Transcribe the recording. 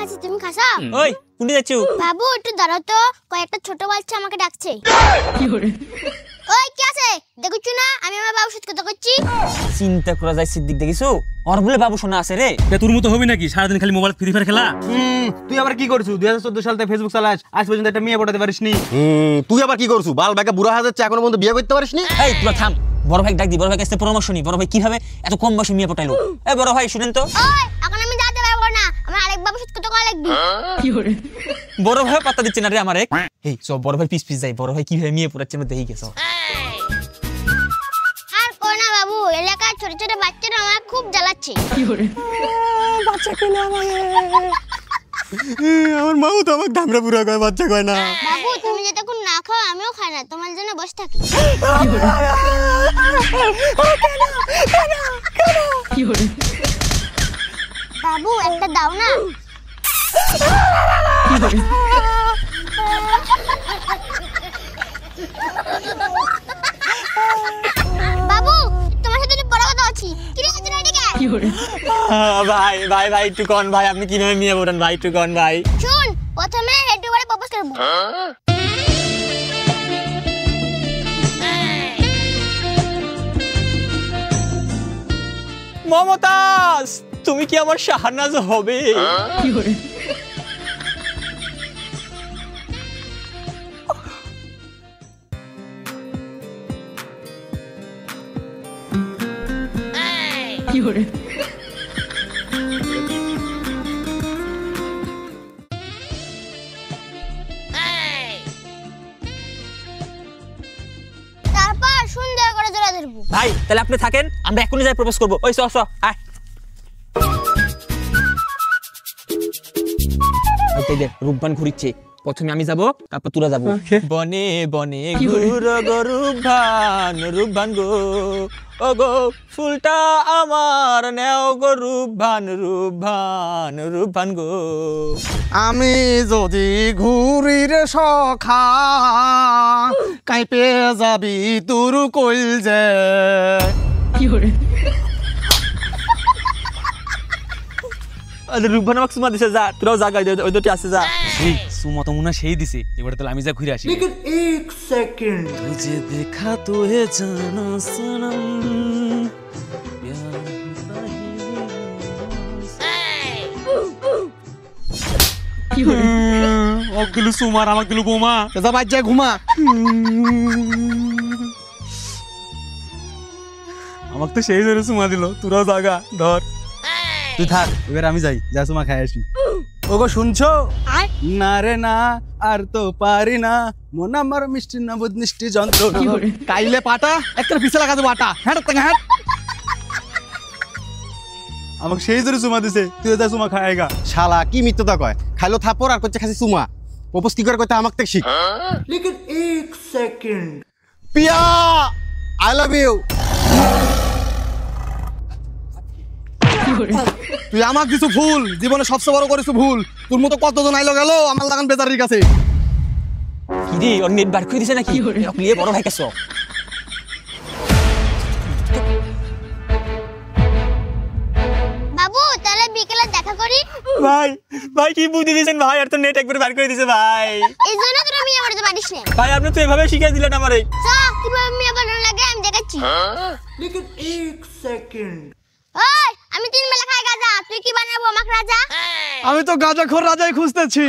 খাচ্ছি, তুমি খাসা? ওই কোনটি যাচ্ছো? বাবু একটু দাঁড়াও তো, কয়েকটা ছোট বাচ্চা আমাকে ডাকছে। ওই কি আছে দেখছো না, আমি আমার বাবুর সাথে কথা করছি। চিন্তা করা যায় সিদ্দিক, দেখিছো ওর বলে বাবু শোনা আছে রে। তোর মতো হবি নাকি সারাদিন খালি মোবাইল ফ্রি ফায়ার খেলা? তুই আবার কি করছু? 2014 সাল থেকে ফেসবুক চালাস, আজ পর্যন্ত একটা মেয়ে পটাতে পারিসনি। তুই আবার কি করছু? বাল ভাইকে বুড়া হয়ে যাচ্ছে, এখনো পর্যন্ত বিয়ে করতে পারিসনি। এই তুই থাম, বড় ভাই ডাক দি, বড় ভাই কাছে পরামর্শ নি। বড় ভাই কিভাবে এত কম বয়সে মেয়ে পটাইলো? এই বড় ভাই শুনেন তো। ওই এখন আমি যেতে পারবো না, আমার আরেক বাবুর সাথে কথা করা লাগবে। বড় ভাই পাত্তা দিচ্ছে না রে আমার। এই সব বড় ভাই পিস পিস যাই, বড় ভাই কিভাবে মেয়ে পটাচ্ছে আমরা দেখি গেছো। আর কোনা বাবু, এলাকার ছোট ছোট বাচ্চারা আমার খুব জ্বালাচ্ছে। বাচ্চা কেন আমার মাও তো আমাকে ধামরা বুড়া কয়, বাচ্চা কয় না। বাবু তুমি যতক্ষণ না খাও আমিও খাই না, তোমার জন্য বসে থাকি। বাবু একটা দাও না। বাবু তোমার সাথে একটু বড় কথা আছে। কি রে তুমি এদিকে? ভাই ভাই ভাই একটু কোন ভাই, আপনি কিভাবে মেয়ে পটান ভাই, একটু কোন ভাই। শুন, প্রথমে হেড করে প্রপোজ করব। মমতাজ তুমি কি আমার শাহনাজ হবে? তারপর সুন্দর করে জোড়া ধরবো। ভাই তাহলে আপনি থাকেন, আমরা এখনই যাই প্রপোজ করবো। ওই চ আয়। রূপবান ঘুরিচ্ছে, প্রথমে আমি যাব, তারপর তোরা যাবো। বনে বনে ঘুরো গো রূপবান, রূপবান গো ও গো ফুলটা আমার নেও গো রূপবান, রূপবান রূপবান গো। আমি যদি ঘুরি রে সখা, কাইপে যাবি তোর কইল যে। রূপবান আমাকে সুমা দিছে, যা তোরাও জাগা ওই দুটি আছে যা। এই সুমা তো মনে সেই দিছে, এবারে তাহলে আমি যা ঘুরে আসি। तुझे देखा तो है जाना सनम, प्यार होता है। অগুলো সুমার আমাগুলো বোমা। যা বাচ্চা ঘুমা। আমাকে তো সেই ধরে সুমা দিল, তোরাও জাগা ধর। তুই থাক, এবার আমি যাই, যা সুমা খাই আসি। ওগো শুনছো? না রে না, আর তো পারি না, মন আমার মিষ্টি না বুধ মিষ্টি যন্ত্র। কাইলে পাটা একটা পিছে লাগা দেবো আটা। হ্যাঁ হ্যাঁ, আমাকে সেই ধরে সুমা দিছে, তুই যা সুমা খাইগা। শালা কি মিথ্যা কয়, খাইলো থাপড় আর করছে খাসি চুমা। প্রপোজ কি করে কইতে আমাকে দেখ শিখ। পিয়া আই লাভ ইউ। তুই আমাকে দিছু ফুল, জীবনে সবচেয়ে বড় করেছু ভুল। তোর মতো কতজন আইলো গেল আমার লাগান বেজারির কাছে। কি রে ওর নেট বার করে দিছে নাকি? লিয়ে বড় ভাই কাছে। বাবু তাহলে বিকেলে দেখা করি। ভাই ভাই কি বুদ্ধি দিয়েছেন ভাই, আর তো নেট একবার বার করে দিছে ভাই। এই জন্য তো আমি আমার পারিস না ভাই আপনি তো এভাবে শিখিয়ে দিলেন আমারে। চল কিভাবে মেয়ে বানানো লাগে আমি দেখাচ্ছি। ওই আমি 3 বেলা খাই গাজা, তুই কি বানাবো আমাকে রাজা? আমি তো গাঁজাখোর রাজাই খুঁজতেছি।